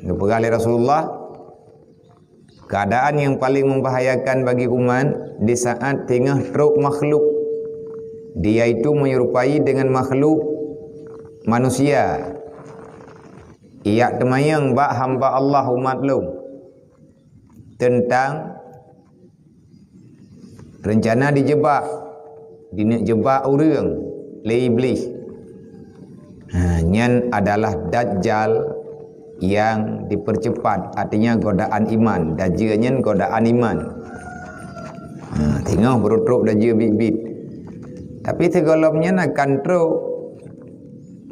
Dipegang oleh Rasulullah, keadaan yang paling membahayakan bagi umat di saat tengah teruk makhluk, dia itu menyerupai dengan makhluk manusia. Ia temayang bak hamba Allah umat lu tentang rencana dijebak, dinak jebak orang le iblis. Nyan adalah Dajjal yang dipercepat, artinya godaan iman. Dajjal nyan godaan iman. Tengok berut-rut Dajjal bit-bit. Tapi segolomnya akan teruk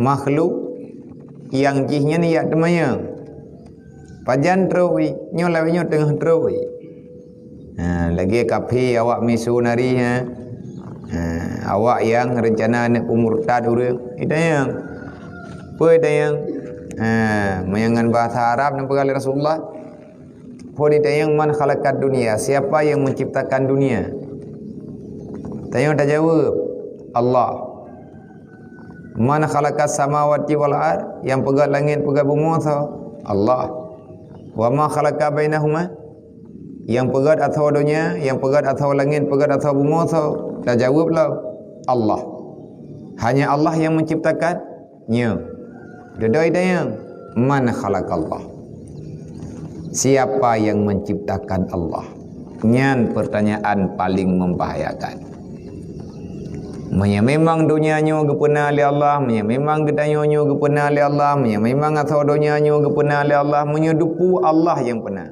makhluk yang jihnya ni yak temayang. Pajan teruk wi, nyolawinyo tengah teruk wi. Lagi kapi awak misu nari awak yang rencana nak umurtad urang. Itayang. Apa itayang? Mayangan bahasa Arab nampak oleh Rasulullah. Podi tayang man khalaqad dunia, siapa yang menciptakan dunia? Tayang tak jawab, Allah. Man khalaqas samawati wal ard, yang pegat langit pegat bumi tu Allah. Wa ma khalaqa bainahuma, yang pegat atau dunia, yang pegat atau langit pegat atau bumi tu tak jawablah Allah. Hanya Allah yang menciptakannya. Dodoi dayang, man khalaqallah, siapa yang menciptakan Allah? Nyan pertanyaan paling membahayakan. Memang dunianya gepena oleh Allah, memang gedanya gepena oleh Allah, memang atau dunianya gepena oleh Allah, menyedupu Allah yang pernah.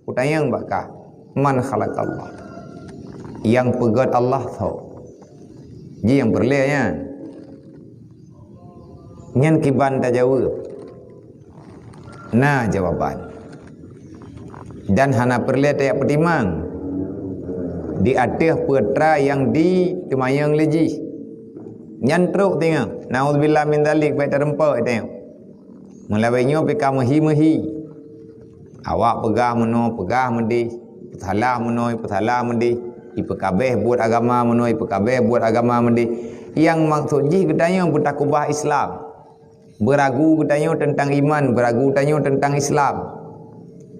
Kutayang bakah man khalaqallah, yang pegat Allah tahu. Ji yang perlehnya nyan kiban tak jawab. Nah jawaban. Dan hana perlu tak pertimang. Di atas putra yang ditemayang leji. Nyan teruk tengok. Nauzubillah min dzalik baik terempak tengok. Mulainya peka mehi-mehi. Awak pegah mendih. Petalah mendih. Ipekabeh buat agama mendih. Ipekabeh buat agama mendih. Yang maksud ji gedanya bertakubah Islam. Beragu katanya tentang iman, beragu katanya tentang Islam,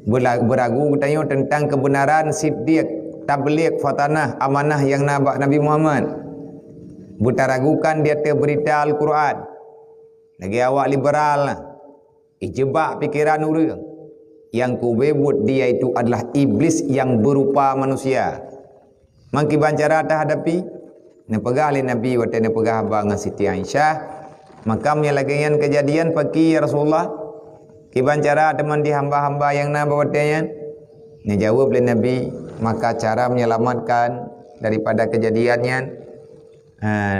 beragu katanya tentang kebenaran, siddiq, tabligh, fatanah, amanah yang nabak Nabi Muhammad. Bertaragukan dia berita Al-Quran. Lagi awak liberal lah. Ijebak pikiran orang. Yang kubebut dia itu adalah iblis yang berupa manusia. Mangki bancara tak hadapi. Nepegah oleh Nabi waktu nepegah abang Siti Aisyah. Makamnya lagi yang kejadian pagi ya Rasulullah. Kiban cara teman di hamba-hamba yang nak bawatnya. Ni jawab oleh Nabi. Maka cara menyelamatkan daripada kejadiannya.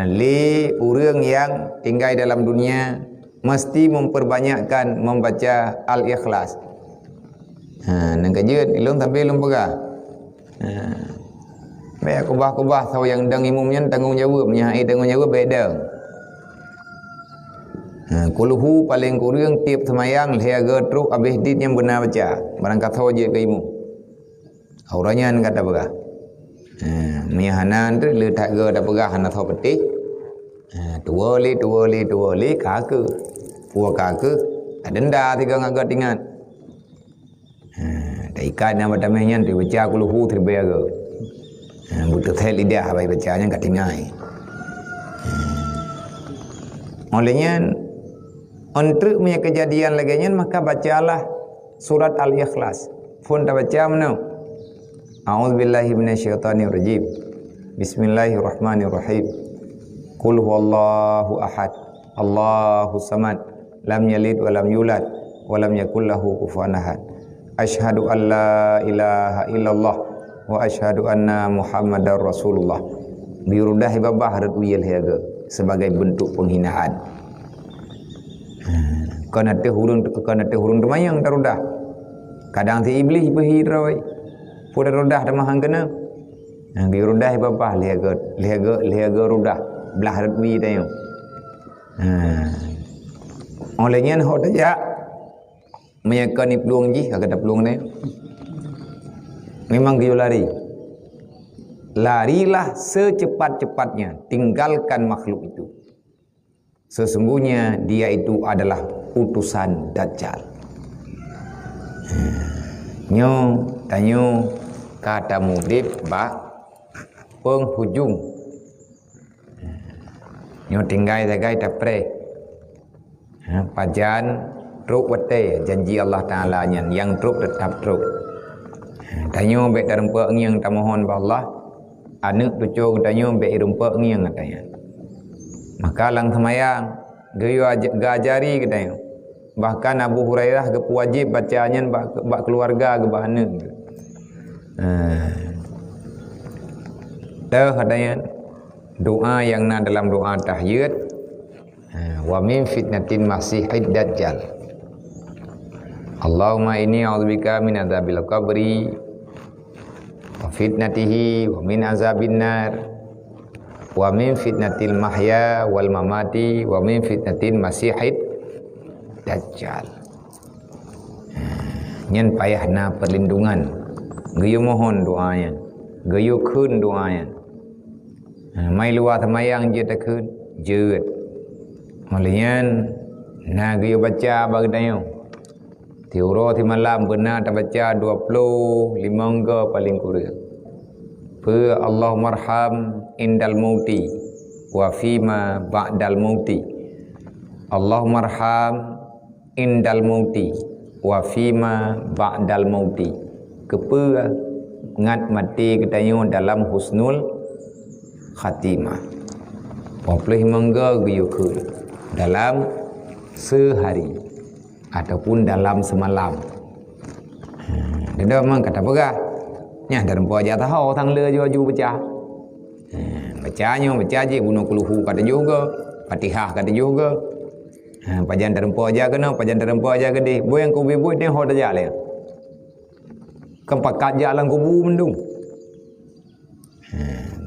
Li orang yang tinggal dalam dunia mesti memperbanyakkan membaca Al-Ikhlas. Nang kejut ilung tapi ilung pegah. Baik kubah-kubah tahu yang dang imumnya tanggung jawab, nyai tanggung jawab beda. Kuluhu paling kurang tiap semayang lehaga truk habis dit yang benar baca. Barang kata je ke imu. Auranya kata pegah. Mihanan tu letak ge dah pegah hana tahu peti. Tua li kake. Puak kake. Denda tiga ngagat ingat. Dah ikan yang bertamanya tu baca kuluhu terbaga. Butuh thel lidah baik bacanya kat tingai. Olehnya untuk punya kejadian laginya maka bacalah surat Al-Ikhlas. Pun tak baca mana? A'udzubillahi minasyaitonirrajim. Bismillahirrahmanirrahim. Qul huwallahu ahad. Allahus samad. Lam yalid wa lam yulad wa lam yakul lahu kufuwan ahad. Asyhadu an la ilaha illallah wa asyhadu anna Muhammadar Rasulullah. Birudah babah hadat uyil haga sebagai bentuk penghinaan. Kena te hurung temayang tarudah. Kadang si iblis berhirai. Pada rudah temahang kena. Di rudah babah lihaga rudah belah redwi tayang. Olehnya hok tajak meyakan ni peluang ji kata peluang ni. Memang dia lari. Larilah secepat-cepatnya, tinggalkan makhluk itu. Sesungguhnya dia itu adalah utusan Dajjal. Nyo tanyo kata mudip ba penghujung. Nyo tinggai tagai tapre. Pajan truk wate janji Allah Taala nyan yang truk tetap truk. Tanyo be darempa ngiang tamohon ba Allah. Anak tucu tanyo be irumpa ngiang katanya. Maka lang semayang gayo gajari katanya. Bahkan Abu Hurairah ke wajib bacanya bak keluarga ke bahana. Tahu katanya doa yang na dalam doa tahiyat wa min fitnatin masihid dajjal. Allahumma inni a'udzubika min adzabil qabri wa fitnatihi wa min azabin nar wa min fitnatil mahya wal mamati wa min fitnatin masihid dajjal. Nyen payahna perlindungan. Gayo mohon doanya. Gayo keun doanya. Mai luar temayang je takun jeut. Malian na gayo baca bagdayo. Tiuro ti malam benar tak baca 20 5 paling kurang. Fa Allahummarham indal mauti wa fima ba'dal mauti. Allahummarham indal mauti wa fima ba'dal mauti. Kepa ngat mati ketanyo dalam husnul khatimah. Populeh mangga guyukun dalam sehari ataupun dalam semalam. Dia memang kata pegah. Nya dalam puasa tahu tang le ju baca. Bacanya baca je bunuh kuluhu kata juga, Fatihah kata juga. Pajan dalam puasa kena, pajan dalam puasa gede. Boy yang ku bibuit ni hod aja le. Kempakat jalan kubu mendung.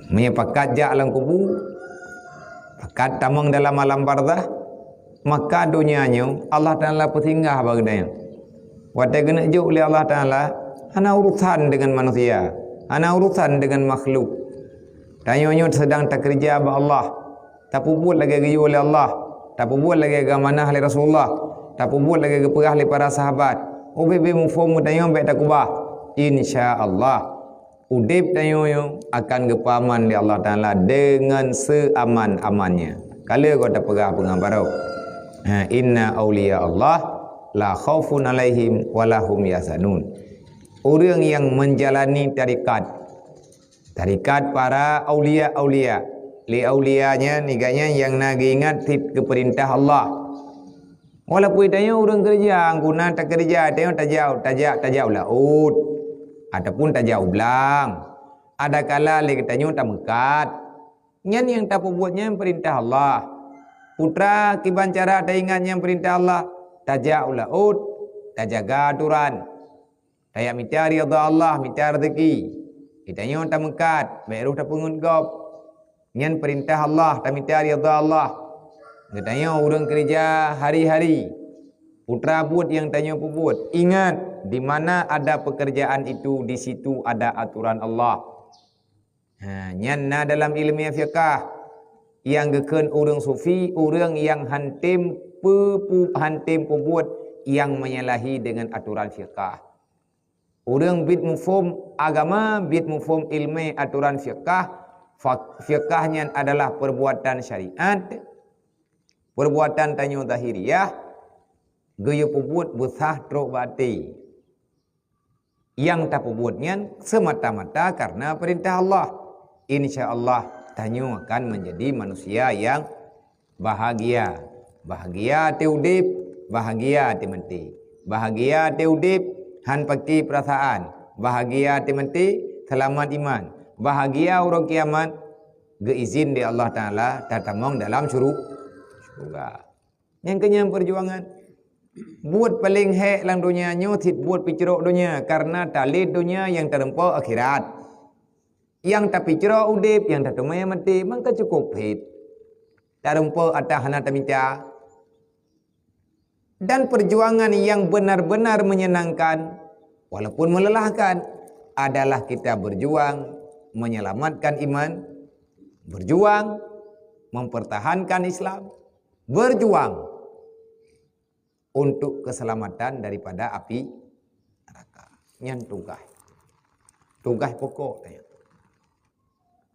Menyepakat jalan kubu. Pakat tamang dalam alam barzah. Maka dunianya Allah Ta'ala petinggah baginanya. Wadah kena juk oleh Allah Ta'ala. Ana urusan dengan manusia. Ana urusan dengan makhluk. Tanyanya sedang tak kerja ba Allah. Tak puput lagi gayu oleh Allah. Tak puput lagi gamanah oleh Rasulullah. Tak puput lagi keperah oleh para sahabat. Ubebe mufom tanya baik tak kubah. InsyaAllah. Udip tanya akan kepaman di Allah Ta'ala dengan seaman-amannya. Kalau kau tak perah pengambarau. Inna awliya Allah la khaufun alaihim walahum yasanun. Orang yang menjalani tarikat para aulia-aulia, li aulianya niganya yang nagi ingat ke perintah Allah. Walaupun tanya orang kerja, guna tak kerja, tanya tajau laut ataupun tajau belang. Ada kala lagi tanya tak mekat. Nyan yang tak buatnya perintah Allah. Putra kiban cara ada ingatnya perintah Allah. Tajau laut, tajaga aturan. Tayak minta ridha Allah, minta rezeki. Kitanya tak mekat, baru tak pungut gop. Nyan perintah Allah, tak minta ridha Allah. Kitanya orang kerja hari-hari. Putra buat yang tanya buat. Ingat, di mana ada pekerjaan itu, di situ ada aturan Allah. Nyan na dalam ilmiah fiqah. Yang geken orang sufi, orang yang hantim pembuat yang menyalahi dengan aturan fiqah. Orang bid mufhum agama, bid mufhum ilmu aturan fiqah. Fiqahnya adalah perbuatan syariat, perbuatan tanyo zahiriyah, gaya pembuat besah truk bati. Yang tak pembuatnya semata-mata karena perintah Allah. InsyaAllah tanyo akan menjadi manusia yang bahagia. Bahagia teudip, bahagia tementi. Bahagia teudip, han pakti perasaan. Bahagia tementi, selamat iman. Bahagia orang kiamat, geizin di Allah Ta'ala, tatamong dalam syurga. Yang kenyang perjuangan. Buat paling hek lang dunia nyotit buat picerok dunia. Karena talid dunia yang terempau akhirat. Yang tak picerok udip, yang tak tumaya mati, maka cukup hit. Terempau atas hana taminta. Dan perjuangan yang benar-benar menyenangkan walaupun melelahkan adalah kita berjuang menyelamatkan iman, berjuang mempertahankan Islam, berjuang untuk keselamatan daripada api neraka. Nyan tugas pokok tanya.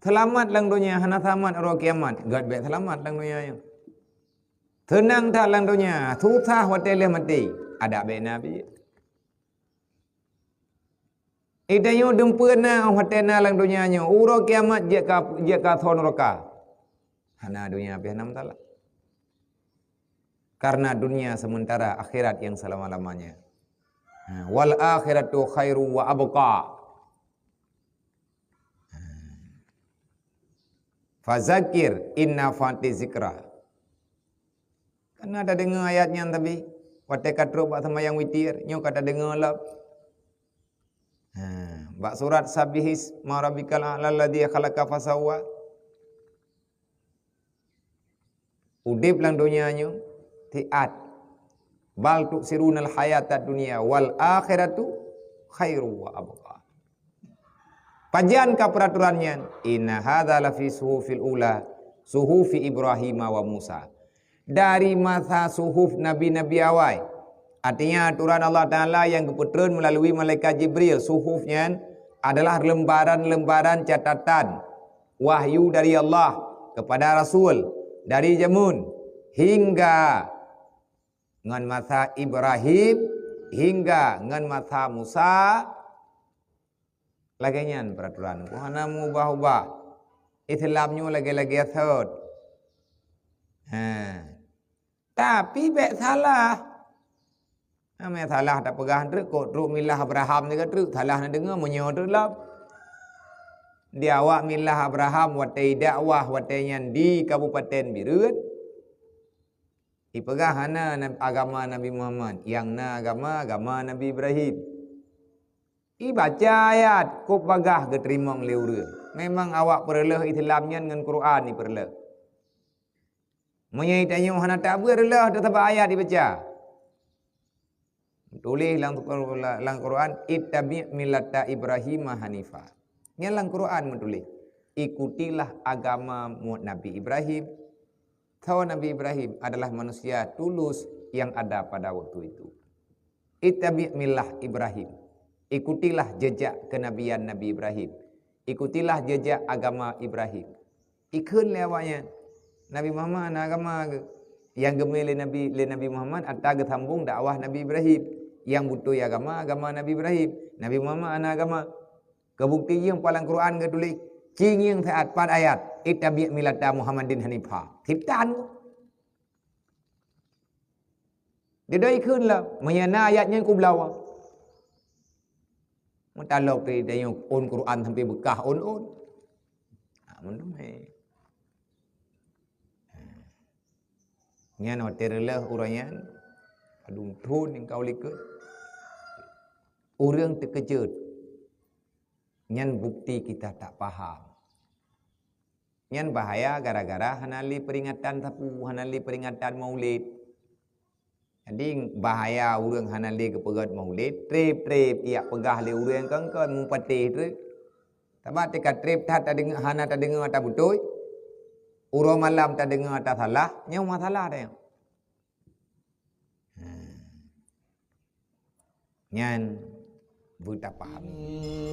Selamat lang dunia, hana selamat orang kiamat. Gad baik selamat lang dunia yang. Tenang tak lang dunia, susah hotel mati. Ada baik Nabi. Itayo dempena hotel na lang dunia nyo. Uro kiamat jika thon roka. Hana dunia bihanam talak. Karena dunia sementara, akhirat yang selama-lamanya. Wal akhiratu khairu wa abqa. Fazakir inna fati zikra. Kan ada dengar ayatnya tapi wate katro bak semayang witir, nyo kata dengar lah. Bak surat sabihis ma rabbikal a'la alladhi khalaqa fasawwa. Udip lang dunia nyo tiat. Bal tuksirunal hayatad dunia wal akhiratu khairu wa abqa. Pajian ka peraturannya, inna hadza la fi suhufil ula, suhufi Ibrahim wa Musa. Dari masa suhuf nabi-nabi awal. Artinya aturan Allah Taala yang keputeran melalui malaikat Jibril, suhufnya adalah lembaran-lembaran catatan wahyu dari Allah kepada Rasul dari Jamun hingga ngan masa Ibrahim hingga ngan masa Musa. Lagian peraturan. Kuhana mubah-ubah. Islamnya lagi-lagi third. Tapi bek salah. Namanya salah tak pegang terus. Kok terus milah Abraham ni ke terus. Salah nak dengar menyo terus lah. Dia awak milah Abraham watai dakwah watainya di Kabupaten Birut. Dipegang hana agama Nabi Muhammad. Yang na agama Nabi Ibrahim. Baca ayat kop bagah ke terima ngeleura. Memang awak perlah Islamnya dengan Quran ni perlah. Menyai tanya hana tak perlah tetap ayat dibaca. Tulis lang Quran ittabi millata Ibrahim hanifa. Nya lang Quran menulis. Ikutilah agama Nabi Ibrahim. Tahu Nabi Ibrahim adalah manusia tulus yang ada pada waktu itu. Ittabi millah Ibrahim. Ikutilah jejak kenabian Nabi Ibrahim. Ikutilah jejak agama Ibrahim. Ikut lewatnya. Nabi Muhammad agama yang gemel Nabi Muhammad atau sambung dakwah Nabi Ibrahim. Yang butuh agama Nabi Ibrahim. Nabi Muhammad agama. Kebukti yang paling Quran ke tulis. Cing yang saat pada ayat. Ittabi' millata Muhammadin hanifah. Ciptaan. Dia dah ikutlah. Menyana ayatnya ku belawang. Mentalok dia yang on Quran sampai bekah on. Menurut nya no terlah uraian adung thun yang kau likut. Orang terkejut. Nyan bukti kita tak faham. Nyan bahaya gara-gara hanali peringatan sapu, hanali peringatan Maulid. Jadi bahaya orang hanali ke pegat Maulid, trip ia pegah le orang kan mumpatih tu. Tabat dekat trip tak dengar hana tak dengar tak betul. Urang malam tak dengar tak salah, nya masalah dah. Nyan buta paham.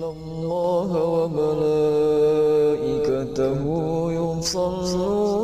Allah wa malaikatahu yusalluna